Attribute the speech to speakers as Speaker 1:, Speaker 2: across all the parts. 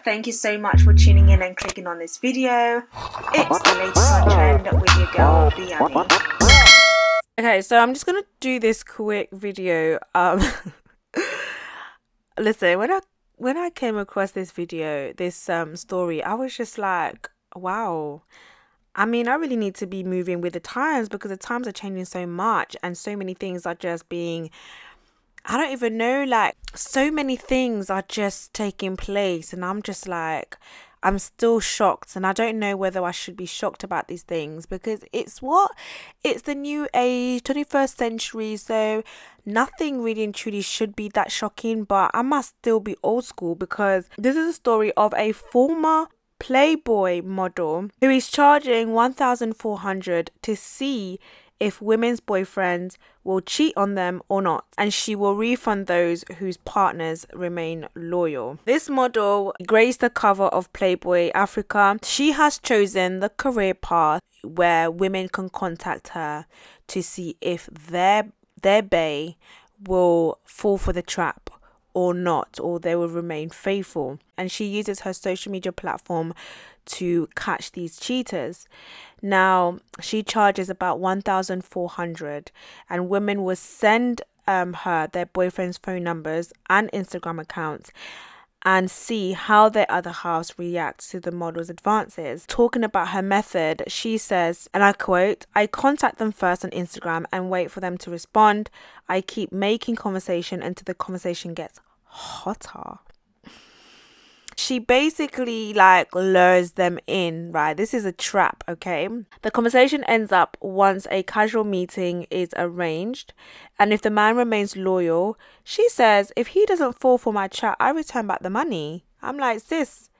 Speaker 1: Thank you so much for tuning in and clicking on this video. It's the latest on trend with your girl, Biani.
Speaker 2: Okay, so I'm just gonna do this quick video. Listen, when I came across this video, this story, I was just like, wow. I mean, I really need to be moving with the times, because the times are changing so much and so many things are just being, I don't even know, like so many things are just taking place, and I'm just like, I'm still shocked, and I don't know whether I should be shocked about these things, because it's the new age, 21st century, so nothing really and truly should be that shocking. But I must still be old school, because this is a story of a former Playboy model who is charging $1,400 to see if women's boyfriends will cheat on them or not, and she will refund those whose partners remain loyal. This model graced the cover of Playboy Africa. She has chosen the career path where women can contact her to see if their bae will fall for the trap or not, or they will remain faithful. And she uses her social media platform to catch these cheaters. Now, she charges about $1,400, and women will send her their boyfriend's phone numbers and Instagram accounts and see how their other halves react to the model's advances. Talking about her method, she says, and I quote, "I contact them first on Instagram and wait for them to respond. I keep making conversation until the conversation gets hotter." She basically like lures them in, right? This is a trap, okay? The conversation ends up once a casual meeting is arranged, and if the man remains loyal, she says, if he doesn't fall for my chat, I return back the money. I'm like, sis,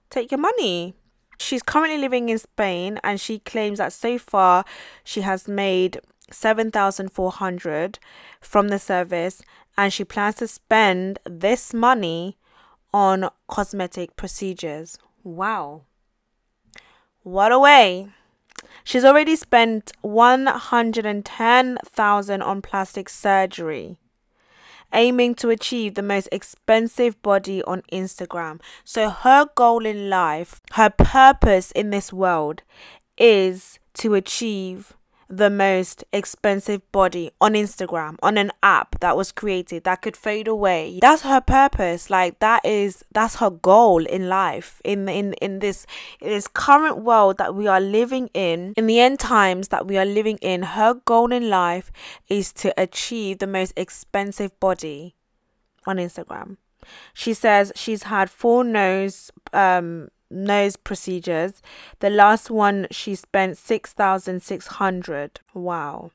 Speaker 2: take your money. She's currently living in Spain, and she claims that so far she has made $7,400 from the service, and she plans to spend this money on cosmetic procedures. Wow, what a way. She's already spent $110,000 on plastic surgery, aiming to achieve the most expensive body on Instagram. So her goal in life, her purpose in this world, is to achieve the most expensive body on Instagram, on an app that was created that could fade away. That's her purpose. Like that's her goal in life, in this current world that we are living in the end times that we are living in. Her goal in life is to achieve the most expensive body on Instagram. She says she's had 4 nose procedures. The last one she spent $6,600. Wow,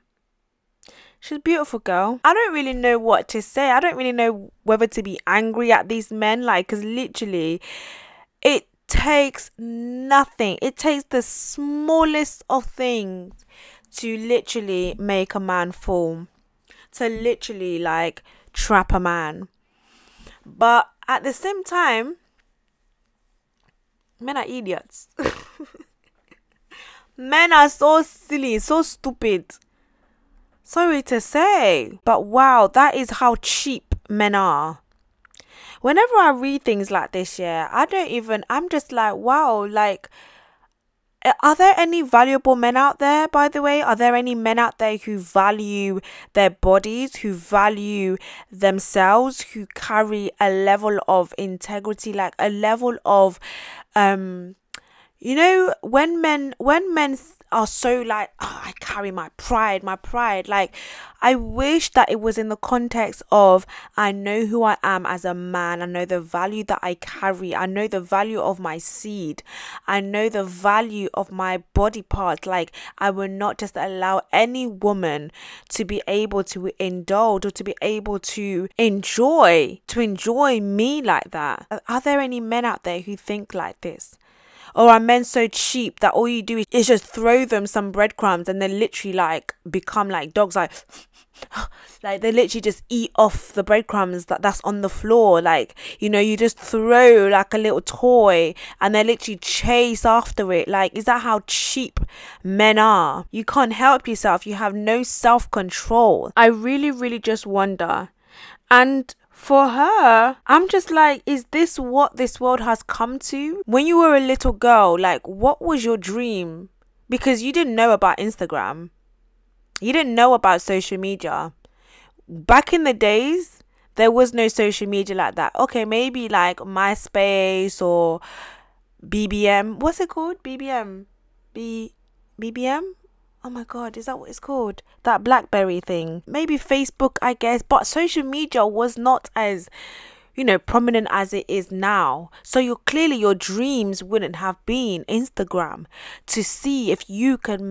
Speaker 2: she's a beautiful girl. I don't really know what to say. I don't really know whether to be angry at these men, like, because literally it takes nothing. It takes the smallest of things to literally make a man fall, to literally like trap a man. But at the same time, men are idiots. Men are so silly, so stupid. Sorry to say, but wow, that is how cheap men are. Whenever I read things like this, I'm just like, wow, like, are there any valuable men out there, by the way? Are there any men out there who value their bodies, who value themselves, who carry a level of integrity, like a level of, you know, when men are so like, oh, I carry my pride, like, I wish that it was in the context of, I know who I am as a man, I know the value that I carry, I know the value of my seed, I know the value of my body parts. Like, I will not just allow any woman to be able to indulge or to be able to enjoy me like that. Are there any men out there who think like this? Or are men so cheap that all you do is just throw them some breadcrumbs and they literally like become like dogs, like like they literally just eat off the breadcrumbs that's on the floor? Like, you know, you just throw like a little toy and they literally chase after it. Like, is that how cheap men are? You can't help yourself. You have no self-control. I really just wonder. And For her, I'm just like, is this what this world has come to? When you were a little girl, like, what was your dream? Because you didn't know about Instagram. You didn't know about social media. Back in the days, there was no social media like that. Okay, maybe like MySpace or BBM. What's it called? BBM? BBM? Oh my god, is that what it's called? That BlackBerry thing. Maybe Facebook, I guess. But social media was not as, prominent as it is now. So clearly your dreams wouldn't have been Instagram to see if you could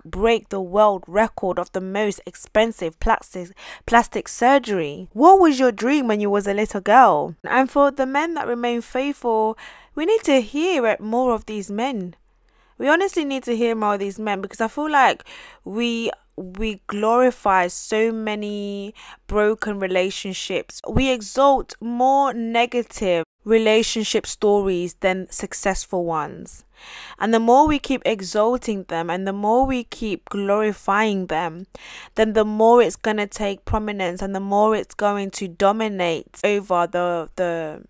Speaker 2: break the world record of the most expensive plastic surgery. What was your dream when you was a little girl? And for the men that remain faithful, we need to hear more of these men. We honestly need to hear more of these men, because I feel like we glorify so many broken relationships. We exalt more negative relationship stories than successful ones. And the more we keep exalting them and the more we keep glorifying them, then the more it's going to take prominence and the more it's going to dominate over the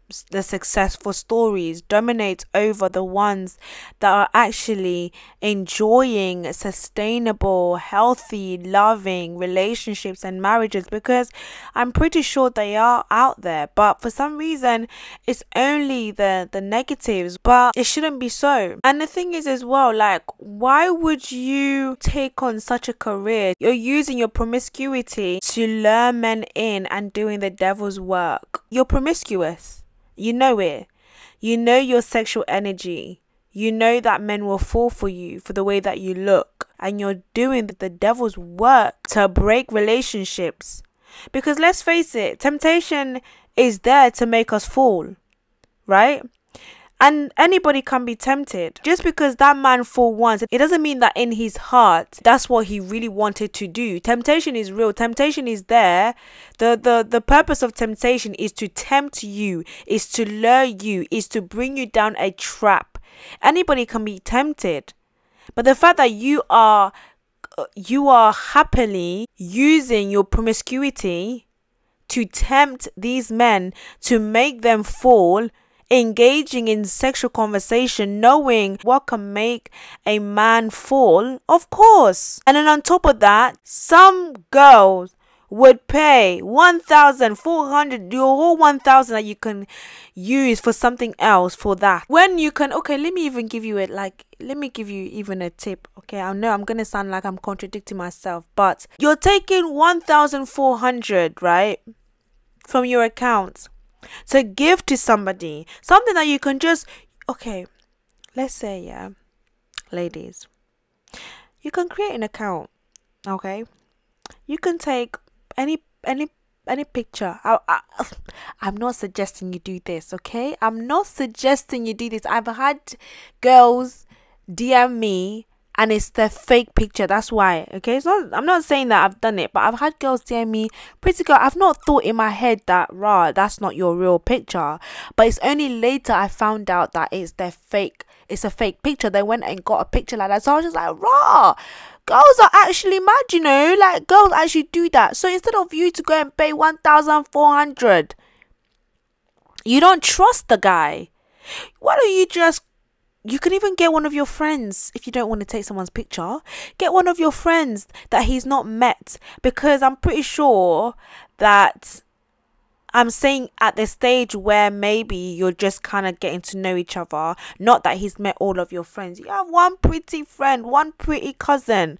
Speaker 2: successful stories, dominate over the ones that are actually enjoying sustainable, healthy, loving relationships and marriages, because I'm pretty sure they are out there. But for some reason, it's only the negatives, but it shouldn't be so. And the thing is as well, like, why would you take on such a career? You're using your promiscuity to lure men in and doing the devil's work. You're promiscuous. You know it. You know your sexual energy. You know that men will fall for you for the way that you look. And you're doing the devil's work to break relationships. Because let's face it, temptation is there to make us fall. Right? And anybody can be tempted. Just because that man fall once, it doesn't mean that in his heart that's what he really wanted to do. Temptation is real. Temptation is there. The purpose of temptation is to tempt you, is to lure you, is to bring you down a trap. Anybody can be tempted. But the fact that you are happily using your promiscuity to tempt these men, to make them fall, engaging in sexual conversation, knowing what can make a man fall, of course. And then on top of that, some girls would pay 1,400, your whole 1,000 that you can use for something else for that. When you can, okay, let me give you even a tip. Okay, I know I'm gonna sound like I'm contradicting myself, but you're taking 1,400, right, from your account to give to somebody, something that you can just, okay, let's say, yeah, ladies, you can create an account. Okay, you can take any picture. I'm not suggesting you do this, okay? I'm not suggesting you do this. I've had girls DM me and it's their fake picture. That's why, okay? I'm not saying that I've done it, but I've had girls DM me, pretty girl, I've not thought in my head that, that's not your real picture. But it's only later I found out that it's a fake picture. They went and got a picture like that. So I was just like, girls are actually mad, like, girls actually do that. So instead of you to go and pay 1,400, you don't trust the guy. Why don't you can even get one of your friends, if you don't want to take someone's picture, get one of your friends that he's not met, because I'm pretty sure that I'm saying at the stage where maybe you're just kind of getting to know each other, not that he's met all of your friends. You have one pretty friend, one pretty cousin.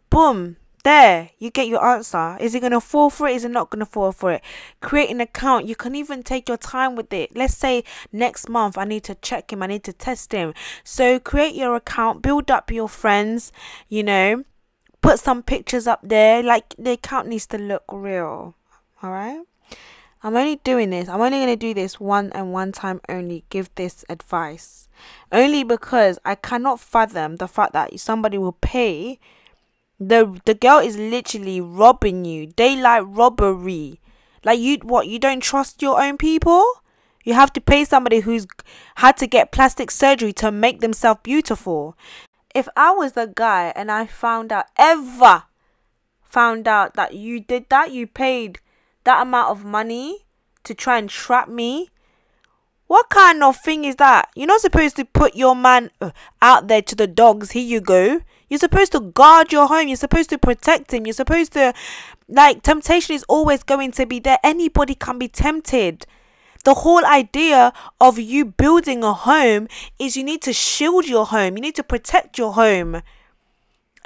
Speaker 2: Boom. There, you get your answer. Is he going to fall for it? Is he not going to fall for it? Create an account. You can even take your time with it. Let's say next month I need to check him. I need to test him. So create your account. Build up your friends. Put some pictures up there. Like, the account needs to look real. Alright? I'm only doing this. I'm only going to do this one time only. Give this advice. Only because I cannot fathom the fact that somebody will pay. The girl is literally robbing you. Daylight robbery. Like, you don't trust your own people? You have to pay somebody who's had to get plastic surgery to make themselves beautiful. If I was the guy and I found out that you did that, you paid that amount of money to try and trap me? What kind of thing is that? You're not supposed to put your man out there to the dogs. Here you go. You're supposed to guard your home. You're supposed to protect him. You're supposed to, like, temptation is always going to be there. Anybody can be tempted. The whole idea of you building a home is you need to shield your home. You need to protect your home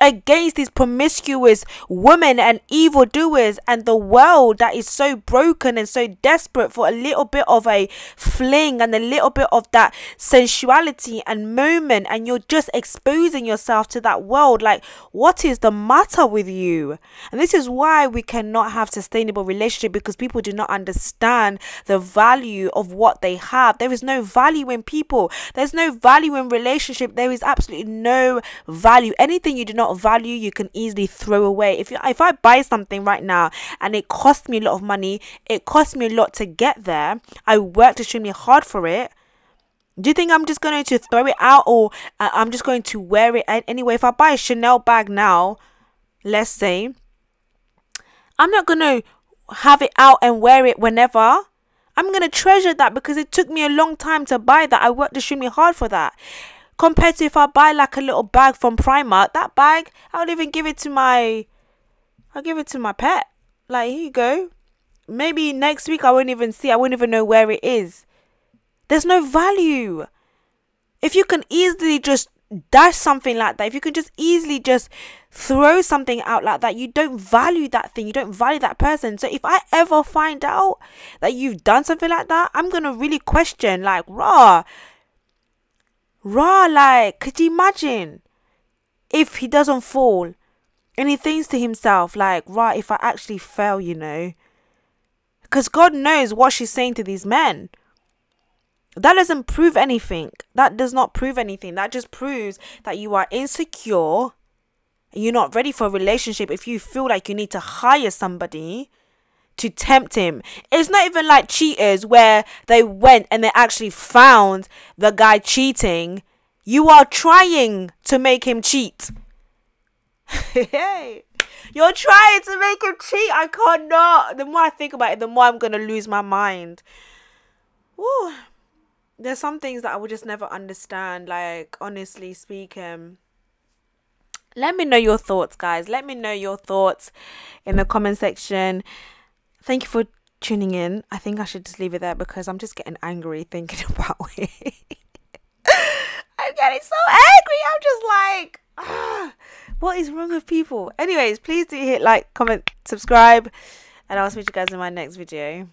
Speaker 2: against these promiscuous women and evildoers and the world that is so broken and so desperate for a little bit of a fling and a little bit of that sensuality and moment, and you're just exposing yourself to that world. Like, what is the matter with you? And this is why we cannot have sustainable relationship, because people do not understand the value of what they have. There is no value in people. There's no value in relationship. There is absolutely no value. Anything you do not value, you can easily throw away. If I buy something right now and it costs me a lot of money, it costs me a lot to get there, I worked extremely hard for it, do you think I'm just going to throw it out, or I'm just going to wear it anyway? If I buy a Chanel bag now, let's say, I'm not going to have it out and wear it whenever. I'm going to treasure that because it took me a long time to buy that. I worked extremely hard for that. Compared to if I buy like a little bag from Primark, that bag, I'll even give it to my pet. Like, here you go. Maybe next week I won't even know where it is. There's no value. If you can easily just dash something like that, if you can just easily just throw something out like that, you don't value that thing, you don't value that person. So if I ever find out that you've done something like that, I'm going to really question, like, like, could you imagine if he doesn't fall and he thinks to himself, like, if I actually fail, because God knows what she's saying to these men. That doesn't prove anything. That does not prove anything. That just proves that you are insecure and you're not ready for a relationship if you feel like you need to hire somebody to tempt him. It's not even like cheaters where they went and they actually found the guy cheating. You are trying to make him cheat. Hey, you're trying to make him cheat. I cannot. The more I think about it, the more I'm going to lose my mind. Ooh. There's some things that I would just never understand. Like, honestly speaking. Let me know your thoughts, guys. Let me know your thoughts in the comment section. Thank you for tuning in. I think I should just leave it there because I'm just getting angry thinking about it. I'm getting so angry. I'm just like, what is wrong with people? Anyways, please do hit like, comment, subscribe, and I'll see you guys in my next video.